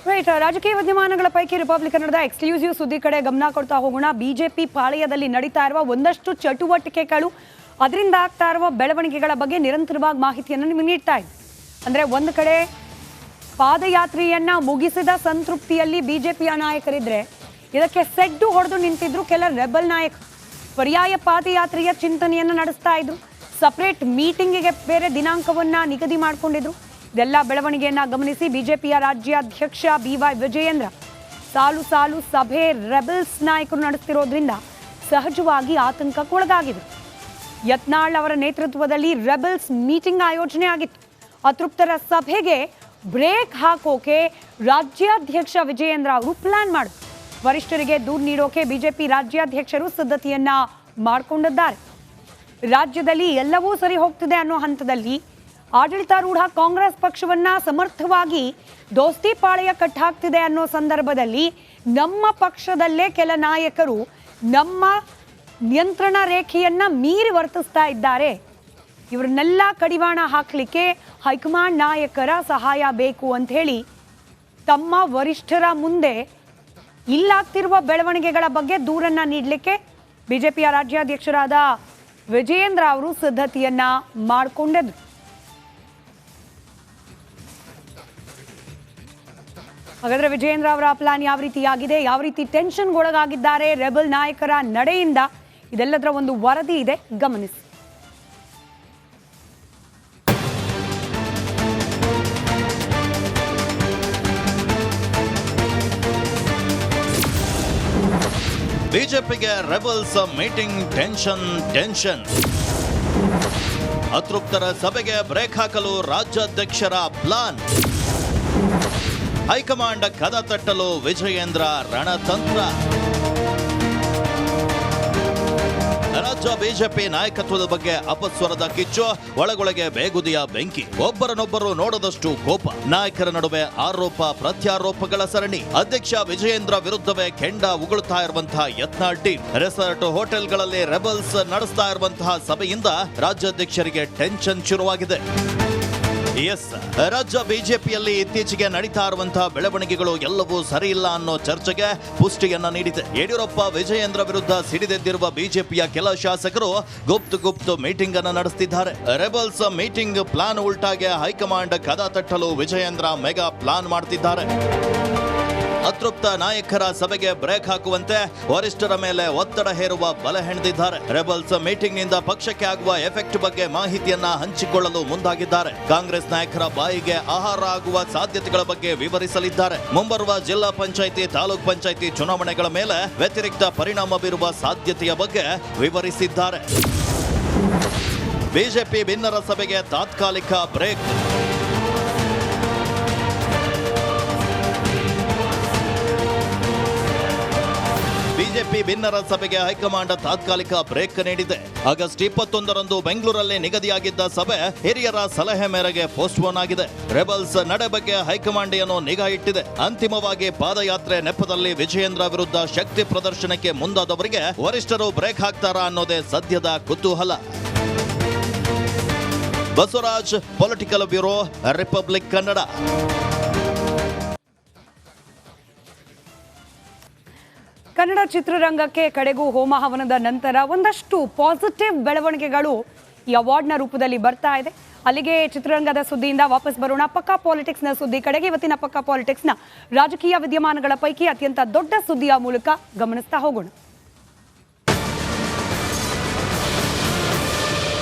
Right. ರಾಜಕೀಯ ವಿದ್ಯಮಾನಗಳ ಪೈಕಿ ರಿಪಬ್ಲಿಕ್ ಕನ್ನಡದ ಎಕ್ಸ್ಕ್ಲೂಸಿವ್ ಸುದ್ದಿ ಕಡೆ ಗಮನ ಕೊಡ್ತಾ ಹೋಗೋಣ. ಬಿಜೆಪಿ ಪಾಳೆಯದಲ್ಲಿ ನಡೀತಾ ಇರುವ ಒಂದಷ್ಟು ಚಟುವಟಿಕೆಗಳು, ಅದರಿಂದ ಆಗ್ತಾ ಇರುವ ಬೆಳವಣಿಗೆಗಳ ಬಗ್ಗೆ ನಿರಂತರವಾಗಿ ಮಾಹಿತಿಯನ್ನು ನಿಮಗೆ ನೀಡ್ತಾ ಇದೆ. ಅಂದರೆ ಒಂದು ಕಡೆ ಪಾದಯಾತ್ರೆಯನ್ನ ಮುಗಿಸಿದ ಸಂತೃಪ್ತಿಯಲ್ಲಿ ಬಿಜೆಪಿಯ ನಾಯಕರಿದ್ರೆ, ಇದಕ್ಕೆ ಸೆಡ್ಡು ಹೊಡೆದು ನಿಂತಿದ್ರು ಕೆಲ ರೆಬಲ್ ನಾಯಕರು. ಪರ್ಯಾಯ ಪಾದಯಾತ್ರೆಯ ಚಿಂತನೆಯನ್ನು ನಡೆಸ್ತಾ ಇದ್ರು. ಸಪರೇಟ್ ಮೀಟಿಂಗಿಗೆ ಬೇರೆ ದಿನಾಂಕವನ್ನ ನಿಗದಿ ಮಾಡಿಕೊಂಡಿದ್ರು. ಇದೆಲ್ಲ ಬೆಳವಣಿಗೆಯನ್ನ ಗಮನಿಸಿ ಬಿಜೆಪಿಯ ರಾಜ್ಯಾಧ್ಯಕ್ಷ BY ವಿಜಯೇಂದ್ರ ಸಾಲು ಸಾಲು ಸಭೆ ರೆಬಲ್ಸ್ ನಾಯಕರು ನಡೆಸ್ತಿರೋದ್ರಿಂದ ಸಹಜವಾಗಿ ಆತಂಕಕ್ಕೊಳಗಾಗಿದ್ರು. ಯತ್ನಾಳ್ ಅವರ ನೇತೃತ್ವದಲ್ಲಿ ರೆಬಲ್ಸ್ ಮೀಟಿಂಗ್ ಆಯೋಜನೆ ಆಗಿತ್ತು. ಅತೃಪ್ತರ ಸಭೆಗೆ ಬ್ರೇಕ್ ಹಾಕೋಕೆ ರಾಜ್ಯಾಧ್ಯಕ್ಷ ವಿಜಯೇಂದ್ರ ಅವರು ಪ್ಲಾನ್ ಮಾಡಿದ್ರು. ವರಿಷ್ಠರಿಗೆ ದೂರು ನೀಡೋಕೆ ಬಿಜೆಪಿ ರಾಜ್ಯಾಧ್ಯಕ್ಷರು ಸಿದ್ಧತೆಯನ್ನ ಮಾಡಿಕೊಂಡಿದ್ದಾರೆ. ರಾಜ್ಯದಲ್ಲಿ ಎಲ್ಲವೂ ಸರಿ ಹೋಗ್ತಿದೆ ಅನ್ನೋ ಹಂತದಲ್ಲಿ ಆಡಳಿತಾರೂಢ ಕಾಂಗ್ರೆಸ್ ಪಕ್ಷವನ್ನ ಸಮರ್ಥವಾಗಿ ದೋಸ್ತಿ ಪಾಳೆಯ ಕಟ್ಟಾಗ್ತಿದೆ ಅನ್ನೋ ಸಂದರ್ಭದಲ್ಲಿ ನಮ್ಮ ಪಕ್ಷದಲ್ಲೇ ಕೆಲ ನಾಯಕರು ನಮ್ಮ ನಿಯಂತ್ರಣ ರೇಖೆಯನ್ನ ಮೀರಿ ವರ್ತಿಸ್ತಾ ಇದ್ದಾರೆ. ಇವರನ್ನೆಲ್ಲ ಕಡಿವಾಣ ಹಾಕಲಿಕ್ಕೆ ಹೈಕಮಾಂಡ್ ನಾಯಕರ ಸಹಾಯ ಬೇಕು ಅಂತ ಹೇಳಿ ತಮ್ಮ ವರಿಷ್ಠರ ಮುಂದೆ ಇಲ್ಲಾಗ್ತಿರುವ ಬೆಳವಣಿಗೆಗಳ ಬಗ್ಗೆ ದೂರನ್ನ ನೀಡಲಿಕ್ಕೆ ಬಿಜೆಪಿಯ ರಾಜ್ಯಾಧ್ಯಕ್ಷರಾದ ವಿಜಯೇಂದ್ರ ಅವರು ಸಿದ್ಧತೆಯನ್ನ ಮಾಡಿಕೊಂಡಿದ್ರು. ಹಾಗಾದ್ರೆ ವಿಜಯೇಂದ್ರ ಅವರ ಪ್ಲಾನ್ ಯಾವ ರೀತಿಯಾಗಿದೆ, ಯಾವ ರೀತಿ ಟೆನ್ಷನ್ಗೊಳಗಾಗಿದ್ದಾರೆ ರೆಬಲ್ ನಾಯಕರ ನಡೆಯಿಂದ, ಇದೆಲ್ಲದರ ಒಂದು ವರದಿ ಇದೆ, ಗಮನಿಸಿ. ಬಿಜೆಪಿಗೆ ರೆಬಲ್ಸ್ ಮೀಟಿಂಗ್ ಟೆನ್ಷನ್. ಅತೃಪ್ತರ ಸಭೆಗೆ ಬ್ರೇಕ್ ಹಾಕಲು ರಾಜ್ಯಾಧ್ಯಕ್ಷರ ಪ್ಲಾನ್. ಹೈಕಮಾಂಡ್ ಕದ ತಟ್ಟಲು ವಿಜಯೇಂದ್ರ ರಣತಂತ್ರ. ರಾಜ್ಯ ಬಿಜೆಪಿ ನಾಯಕತ್ವದ ಬಗ್ಗೆ ಅಪಸ್ವರದ ಕಿಚ್ಚು, ಒಳಗೊಳಗೆ ಬೇಗುದಿಯ ಬೆಂಕಿ, ಒಬ್ಬರನ್ನೊಬ್ಬರು ನೋಡದಷ್ಟು ಕೋಪ, ನಾಯಕರ ನಡುವೆ ಆರೋಪ ಪ್ರತ್ಯಾರೋಪಗಳ ಸರಣಿ. ಅಧ್ಯಕ್ಷ ವಿಜಯೇಂದ್ರ ವಿರುದ್ಧವೇ ಕೆಂಡ ಉಗುಳುತ್ತಾ ಇರುವಂತಹ ಯತ್ನಾಳ್ ಟೀಮ್, ರೆಸಾರ್ಟ್ ಹೋಟೆಲ್ಗಳಲ್ಲಿ ರೆಬಲ್ಸ್ ನಡೆಸ್ತಾ ಇರುವಂತಹ ಸಭೆಯಿಂದ ರಾಜ್ಯಾಧ್ಯಕ್ಷರಿಗೆ ಟೆನ್ಷನ್ ಶುರುವಾಗಿದೆ. ರಾಜ್ಯ ಬಿಜೆಪಿಯಲ್ಲಿ ಇತ್ತೀಚೆಗೆ ನಡೀತಾ ಇರುವಂತಹ ಬೆಳವಣಿಗೆಗಳು ಎಲ್ಲವೂ ಸರಿ ಇಲ್ಲ ಅನ್ನೋ ಚರ್ಚೆಗೆ ಪುಷ್ಟಿಯನ್ನ ನೀಡಿದೆ. ಯಡಿಯೂರಪ್ಪ ವಿಜಯೇಂದ್ರ ವಿರುದ್ಧ ಸಿಡಿದೆದ್ದಿರುವ ಬಿಜೆಪಿಯ ಕೆಲ ಶಾಸಕರು ಗುಪ್ತ ಮೀಟಿಂಗ್ ಅನ್ನು ನಡೆಸುತ್ತಿದ್ದಾರೆ. ರೆಬಲ್ಸ್ ಮೀಟಿಂಗ್ ಪ್ಲಾನ್ ಉಲ್ಟಾಗೆ ಹೈಕಮಾಂಡ್ ಕದ ತಟ್ಟಲು ವಿಜಯೇಂದ್ರ ಮೆಗಾ ಪ್ಲಾನ್ ಮಾಡ್ತಿದ್ದಾರೆ. ಅತೃಪ್ತ ನಾಯಕರ ಸಭೆಗೆ ಬ್ರೇಕ್ ಹಾಕುವಂತೆ ವರಿಷ್ಠರ ಮೇಲೆ ಒತ್ತಡ ಹೇರುವ ಬಲೆ ಹೆಣೆದಿದ್ದಾರೆ. ರೆಬಲ್ಸ್ ಮೀಟಿಂಗ್ ನಿಂದ ಪಕ್ಷಕ್ಕೆ ಆಗುವ ಎಫೆಕ್ಟ್ ಬಗ್ಗೆ ಮಾಹಿತಿಯನ್ನ ಹಂಚಿಕೊಳ್ಳಲು ಮುಂದಾಗಿದ್ದಾರೆ. ಕಾಂಗ್ರೆಸ್ ನಾಯಕರ ಬಾಯಿಗೆ ಆಹಾರ ಆಗುವ ಸಾಧ್ಯತೆಗಳ ಬಗ್ಗೆ ವಿವರಿಸಲಿದ್ದಾರೆ. ಮುಂಬರುವ ಜಿಲ್ಲಾ ಪಂಚಾಯಿತಿ, ತಾಲೂಕ್ ಪಂಚಾಯಿತಿ ಚುನಾವಣೆಗಳ ಮೇಲೆ ವ್ಯತಿರಿಕ್ತ ಪರಿಣಾಮ ಬೀರುವ ಸಾಧ್ಯತೆಯ ಬಗ್ಗೆ ವಿವರಿಸಿದ್ದಾರೆ. ಬಿಜೆಪಿ ಭಿನ್ನರ ಸಭೆಗೆ ತಾತ್ಕಾಲಿಕ ಬ್ರೇಕ್. ಬಿಜೆಪಿ ಭಿನ್ನರ ಸಭೆಗೆ ಹೈಕಮಾಂಡ್ ತಾತ್ಕಾಲಿಕ ಬ್ರೇಕ್ ನೀಡಿದೆ. ಆಗಸ್ಟ್ 21ರಂದು ಬೆಂಗಳೂರಲ್ಲಿ ನಿಗದಿಯಾಗಿದ್ದ ಸಭೆ ಹಿರಿಯರ ಸಲಹೆ ಮೇರೆಗೆ ಪೋಸ್ಟ್ಪೋನ್ ಆಗಿದೆ. ರೆಬಲ್ಸ್ ನಡೆ ಬಗ್ಗೆ ಹೈಕಮಾಂಡ್ ಏನೋ ನಿಗಾ ಇಟ್ಟಿದೆ. ಅಂತಿಮವಾಗಿ ಪಾದಯಾತ್ರೆ ನೆಪದಲ್ಲಿ ವಿಜಯೇಂದ್ರ ವಿರುದ್ಧ ಶಕ್ತಿ ಪ್ರದರ್ಶನಕ್ಕೆ ಮುಂದಾದವರಿಗೆ ವರಿಷ್ಠರು ಬ್ರೇಕ್ ಹಾಕ್ತಾರಾ ಅನ್ನೋದೇ ಸದ್ಯದ ಕುತೂಹಲ. Basavaraj, political bureau, republic Kannada. Kannada ಚಿತ್ರರಂಗಕ್ಕೆ ಕಡೆಗೂ ಹೋಮ ಹವನದ ನಂತರ ಒಂದಷ್ಟು ಪಾಸಿಟಿವ್ ಬೆಳವಣಿಗೆಗಳು ಈ ಅವಾರ್ಡ್ನ ರೂಪದಲ್ಲಿ ಬರ್ತಾ ಇದೆ. ಅಲ್ಲಿಗೆ ಚಿತ್ರರಂಗದ ಸುದ್ದಿಯಿಂದ ವಾಪಸ್ ಬರೋಣ ಪಕ್ಕಾ ಪಾಲಿಟಿಕ್ಸ್ನ ಸುದ್ದಿ ಕಡೆಗೆ. ಇವತ್ತಿನ ಪಕ್ಕಾ ಪಾಲಿಟಿಕ್ಸ್ನ ರಾಜಕೀಯ ವಿದ್ಯಮಾನಗಳ ಪೈಕಿ ಅತ್ಯಂತ ದೊಡ್ಡ ಸುದ್ದಿಯ ಮೂಲಕ ಗಮನಿಸ್ತಾ ಹೋಗೋಣ.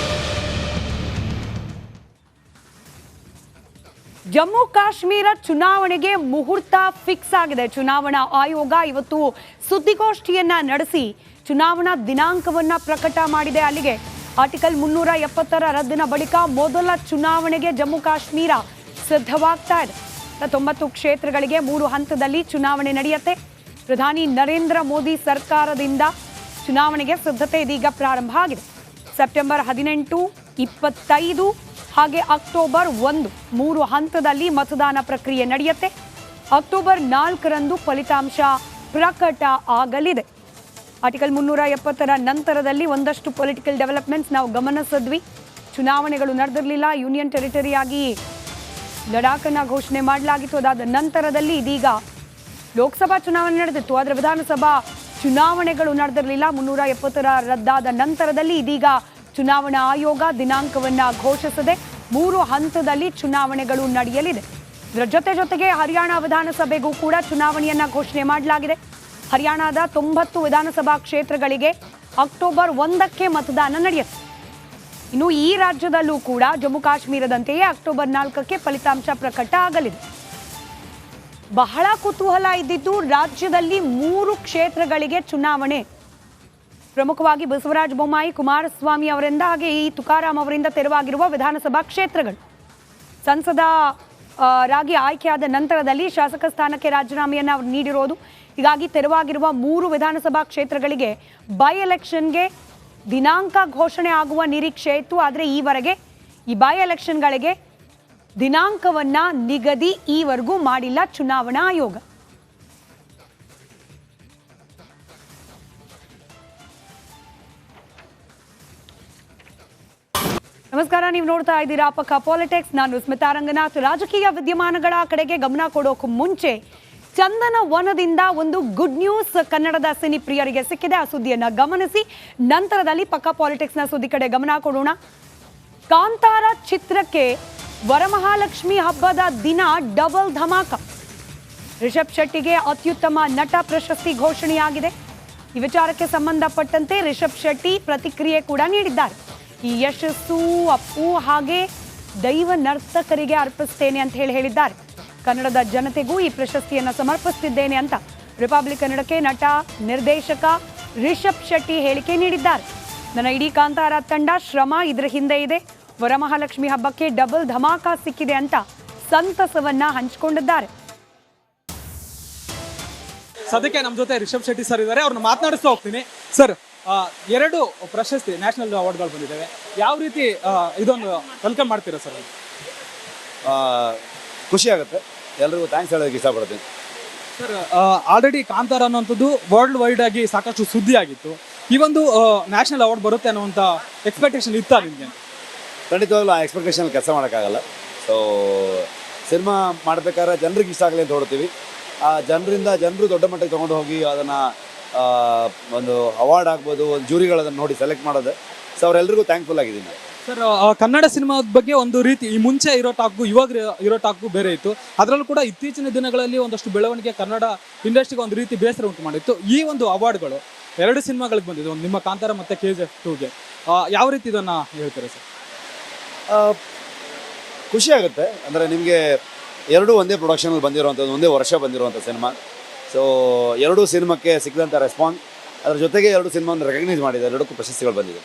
ಜಮ್ಮು ಕಾಶ್ಮೀರ ಚುನಾವಣೆಗೆ ಮುಹೂರ್ತ ಫಿಕ್ಸ್ ಆಗಿದೆ. ಚುನಾವಣಾ ಆಯೋಗ ಇವತ್ತು ಸುದ್ದಿಗೋಷ್ಠಿಯನ್ನ ನಡೆಸಿ ಚುನಾವಣಾ ದಿನಾಂಕವನ್ನ ಪ್ರಕಟ ಮಾಡಿದೆ. ಅಲ್ಲಿಗೆ ಆರ್ಟಿಕಲ್ 370 ರದ್ದಿನ ಬಳಿಕ ಮೊದಲ ಚುನಾವಣೆಗೆ ಜಮ್ಮು ಕಾಶ್ಮೀರ ಸಿದ್ಧವಾಗ್ತಾ ಇದೆ. 90 ಕ್ಷೇತ್ರಗಳಿಗೆ 3 ಹಂತದಲ್ಲಿ ಚುನಾವಣೆ ನಡೆಯುತ್ತೆ. ಪ್ರಧಾನಿ ನರೇಂದ್ರ ಮೋದಿ ಸರ್ಕಾರದಿಂದ ಚುನಾವಣೆಗೆ ಸಿದ್ಧತೆ ಇದೀಗ ಪ್ರಾರಂಭ ಆಗಿದೆ. ಸೆಪ್ಟೆಂಬರ್ 18, 25 ಹಾಗೆ ಅಕ್ಟೋಬರ್ 1 3 ಹಂತದಲ್ಲಿ ಮತದಾನ ಪ್ರಕ್ರಿಯೆ ನಡೆಯುತ್ತೆ. ಅಕ್ಟೋಬರ್ 4ರಂದು ಫಲಿತಾಂಶ ಪ್ರಕಟ ಆಗಲಿದೆ. ಆರ್ಟಿಕಲ್ 370 ನಂತರದಲ್ಲಿ ಒಂದಷ್ಟು ಪೊಲಿಟಿಕಲ್ ಡೆವಲಪ್ಮೆಂಟ್ಸ್ ನಾವು ಗಮನಿಸಿದ್ವಿ. ಚುನಾವಣೆಗಳು ನಡೆದಿರಲಿಲ್ಲ. ಯೂನಿಯನ್ ಟೆರಿಟರಿಯಾಗಿ ಲಡಾಖನ್ನ ಘೋಷಣೆ ಮಾಡಲಾಗಿತ್ತು. ಅದಾದ ನಂತರದಲ್ಲಿ ಇದೀಗ ಲೋಕಸಭಾ ಚುನಾವಣೆ ನಡೆದಿತ್ತು, ಆದರೆ ವಿಧಾನಸಭಾ ಚುನಾವಣೆಗಳು ನಡೆದಿರಲಿಲ್ಲ. 370 ರದ್ದಾದ ನಂತರದಲ್ಲಿ ಇದೀಗ ಚುನಾವಣಾ ಆಯೋಗ ದಿನಾಂಕವನ್ನ ಘೋಷಿಸಿದೆ. 3 ಹಂತದಲ್ಲಿ ಚುನಾವಣೆಗಳು ನಡೆಯಲಿದೆ. ಇದರ ಜೊತೆಗೆ ಹರಿಯಾಣ ವಿಧಾನಸಭೆಗೂ ಕೂಡ ಚುನಾವಣೆಯನ್ನ ಘೋಷಣೆ ಮಾಡಲಾಗಿದೆ. ಹರಿಯಾಣದ 90 ವಿಧಾನಸಭಾ ಕ್ಷೇತ್ರಗಳಿಗೆ ಅಕ್ಟೋಬರ್ 1ಕ್ಕೆ ಮತದಾನ ನಡೆಯುತ್ತೆ. ಇನ್ನು ಈ ರಾಜ್ಯದಲ್ಲೂ ಕೂಡ ಜಮ್ಮು ಕಾಶ್ಮೀರದಂತೆಯೇ ಅಕ್ಟೋಬರ್ 4ಕ್ಕೆ ಫಲಿತಾಂಶ ಪ್ರಕಟ ಆಗಲಿದೆ. ಬಹಳ ಕುತೂಹಲ ಇದ್ದಿದ್ದು ರಾಜ್ಯದಲ್ಲಿ 3 ಕ್ಷೇತ್ರಗಳಿಗೆ ಚುನಾವಣೆ, ಪ್ರಮುಖವಾಗಿ ಬಸವರಾಜ ಬೊಮ್ಮಾಯಿ, ಕುಮಾರಸ್ವಾಮಿ ಅವರಿಂದ ಹಾಗೆ ಈ ತುಕಾರಾಂ ಅವರಿಂದ ತೆರವಾಗಿರುವ ವಿಧಾನಸಭಾ ಕ್ಷೇತ್ರಗಳು. ಸಂಸದರಾಗಿ ಆಯ್ಕೆಯಾದ ನಂತರದಲ್ಲಿ ಶಾಸಕ ಸ್ಥಾನಕ್ಕೆ ರಾಜೀನಾಮೆಯನ್ನು ಅವರು ನೀಡಿರೋದು. ಹೀಗಾಗಿ ತೆರವಾಗಿರುವ 3 ವಿಧಾನಸಭಾ ಕ್ಷೇತ್ರಗಳಿಗೆ ಬೈ ಎಲೆಕ್ಷನ್ಗೆ ದಿನಾಂಕ ಘೋಷಣೆ ಆಗುವ ನಿರೀಕ್ಷೆ ಇತ್ತು. ಆದರೆ ಈವರೆಗೆ ಈ ಬೈ ಎಲೆಕ್ಷನ್ಗಳಿಗೆ ದಿನಾಂಕವನ್ನ ನಿಗದಿ ಈವರೆಗೂ ಮಾಡಿಲ್ಲ ಚುನಾವಣಾ ಆಯೋಗ. ನಮಸ್ಕಾರ, ನೀವು ನೋಡ್ತಾ ಇದ್ದೀರಾ ಪಕ್ಕ ಪಾಲಿಟಿಕ್ಸ್. ನಾನು ಸ್ಮಿತಾ ರಂಗನಾಥ್. ರಾಜಕೀಯ ವಿದ್ಯಮಾನಗಳ ಕಡೆಗೆ ಗಮನ ಕೊಡೋಕೆ ಮುಂಚೆ ಚಂದನ ವನದಿಂದ ಒಂದು ಗುಡ್ ನ್ಯೂಸ್ ಕನ್ನಡದ ಸಿನಿ ಪ್ರಿಯರಿಗೆ ಸಿಕ್ಕಿದೆ. ಆ ಸುದ್ದಿಯನ್ನ ಗಮನಿಸಿ ನಂತರದಲ್ಲಿ ಪಕ್ಕ ಪಾಲಿಟಿಕ್ಸ್ನ ಸುದ್ದಿ ಕಡೆ ಗಮನ ಕೊಡೋಣ. ಕಾಂತಾರ ಚಿತ್ರಕ್ಕೆ ವರಮಹಾಲಕ್ಷ್ಮಿ ಹಬ್ಬದ ದಿನ ಡಬಲ್ ಧಮಾಕ. ರಿಷಬ್ ಶೆಟ್ಟಿಗೆ ಅತ್ಯುತ್ತಮ ನಟ ಪ್ರಶಸ್ತಿ ಘೋಷಣೆಯಾಗಿದೆ. ಈ ವಿಚಾರಕ್ಕೆ ಸಂಬಂಧಪಟ್ಟಂತೆ ರಿಷಬ್ ಶೆಟ್ಟಿ ಪ್ರತಿಕ್ರಿಯೆ ಕೂಡ ನೀಡಿದ್ದಾರೆ. ಈ ಯಶಸ್ಸು ಅಪ್ಪು ಹಾಗೆ ದೈವ ನರ್ತಕರಿಗೆ ಅರ್ಪಿಸ್ತೇನೆ ಅಂತ ಹೇಳಿದ್ದಾರೆ. ಕನ್ನಡದ ಜನತೆಗೂ ಈ ಪ್ರಶಸ್ತಿಯನ್ನು ಸಮರ್ಪಿಸುತ್ತಿದ್ದೇನೆ ಅಂತ ರಿಪಬ್ಲಿಕ್ ಕನ್ನಡಕ್ಕೆ ನಟ ನಿರ್ದೇಶಕ ರಿಷಬ್ ಶೆಟ್ಟಿ ಹೇಳಿಕೆ ನೀಡಿದ್ದಾರೆ. ನನ್ನ ಇಡೀ ಕಾಂತಾರ ತಂಡ ಶ್ರಮ ಇದರ ಹಿಂದೆ ಇದೆ. ವರಮಹಾಲಕ್ಷ್ಮಿ ಹಬ್ಬಕ್ಕೆ ಡಬಲ್ ಧಮಾಕ ಸಿಕ್ಕಿದೆ ಅಂತ ಸಂತಸವನ್ನ ಹಂಚಿಕೊಂಡಿದ್ದಾರೆ. ಸದ್ಯಕ್ಕೆ ನಮ್ಮ ಜೊತೆ ರಿಷಬ್ ಶೆಟ್ಟಿ ಸರ್ ಇದ್ದಾರೆ, ಅವ್ರನ್ನ ಮಾತನಾಡಿಸ್ತಾ ಹೋಗ್ತೀನಿ. ಸರ್, 2 ಪ್ರಶಸ್ತಿ ನ್ಯಾಷನಲ್ ಅವಾರ್ಡ್ಗಳು ಬಂದಿದ್ದಾವೆ. ಯಾವ ರೀತಿ ಇದೊಂದು ವೆಲ್ಕಮ್ ಮಾಡ್ತೀರಾ ಸರ್? ಖುಷಿ ಆಗುತ್ತೆ. ಎಲ್ರಿಗೂ ಥ್ಯಾಂಕ್ಸ್ ಹೇಳೋದಕ್ಕೆ ಇಷ್ಟಪಡ್ತೀನಿ. ಸರ್, ಆಲ್ರೆಡಿ ಕಾಂತಾರ ಅನ್ನುವಂಥದ್ದು ವರ್ಲ್ಡ್ ವೈಡ್ ಆಗಿ ಸಾಕಷ್ಟು ಸುದ್ದಿ ಆಗಿತ್ತು. ಈ ಒಂದು ನ್ಯಾಷನಲ್ ಅವಾರ್ಡ್ ಬರುತ್ತೆ ಅನ್ನುವಂಥ ಎಕ್ಸ್ಪೆಕ್ಟೇಷನ್ ಇತ್ತಾ ನಿಮಗೆ? ಖಂಡಿತವಾಗ್ಲೂ ಆ ಎಕ್ಸ್ಪೆಕ್ಟೇಷನ್ ಕೆಲಸ ಮಾಡೋಕ್ಕಾಗಲ್ಲ. ಸೊ ಸಿನಿಮಾ ಮಾಡಬೇಕಾದ್ರೆ ಜನರಿಗೆ ಇಷ್ಟ ಆಗಲಿ ಅಂತ ಹೊಡ್ತೀವಿ. ಆ ಜನರು ದೊಡ್ಡ ಮಟ್ಟಕ್ಕೆ ತೊಗೊಂಡು ಹೋಗಿ ಅದನ್ನು ಒಂದು ಅವಾರ್ಡ್ ಆಗ್ಬೋದು, ಒಂದು ಜೂರಿಗಳು ಅದನ್ನು ನೋಡಿ ಸೆಲೆಕ್ಟ್ ಮಾಡೋದು. ಸೊ ಅವರೆಲ್ಲರಿಗೂ ಥ್ಯಾಂಕ್ಫುಲ್ ಆಗಿದ್ದೀನಿ. ಸರ್, ಕನ್ನಡ ಸಿನಿಮಾದ ಬಗ್ಗೆ ಒಂದು ರೀತಿ ಈ ಮುಂಚೆ ಇರೋ ಟಾಕ್ಗೂ ಇವಾಗ ಇರೋ ಟಾಕ್ಗೂ ಬೇರೆ ಇತ್ತು. ಅದರಲ್ಲೂ ಕೂಡ ಇತ್ತೀಚಿನ ದಿನಗಳಲ್ಲಿ ಒಂದಷ್ಟು ಬೆಳವಣಿಗೆ ಕನ್ನಡ ಇಂಡಸ್ಟ್ರಿಗೆ ಒಂದು ರೀತಿ ಬೇಸರ ಉಂಟು ಮಾಡಿತ್ತು. ಈ ಒಂದು ಅವಾರ್ಡ್ಗಳು 2 ಸಿನಿಮಾಗಳಿಗೆ ಬಂದಿದೆ, ಒಂದು ನಿಮ್ಮ ಕಾಂತಾರ ಮತ್ತು KGF 2ಗೆ. ಯಾವ ರೀತಿ ಇದನ್ನು ಹೇಳ್ತಾರೆ ಸರ್? ಖುಷಿ ಆಗುತ್ತೆ. ಅಂದರೆ ನಿಮಗೆ 2 ಒಂದೇ ಪ್ರೊಡಕ್ಷನಲ್ಲಿ ಬಂದಿರುವಂಥದ್ದು, ಒಂದೇ ವರ್ಷ ಬಂದಿರುವಂಥ ಸಿನಿಮಾ. ಸೊ 2 ಸಿನಿಮಾಕ್ಕೆ ಸಿಕ್ಕಿದಂಥ ರೆಸ್ಪಾನ್ಸ್, ಅದ್ರ ಜೊತೆಗೆ 2 ಸಿನಿಮಾವನ್ನು ರೆಕಗ್ನೈಸ್ ಮಾಡಿದ್ದಾರೆ, 2ಕ್ಕೂ ಪ್ರಶಸ್ತಿಗಳು ಬಂದಿದೆ.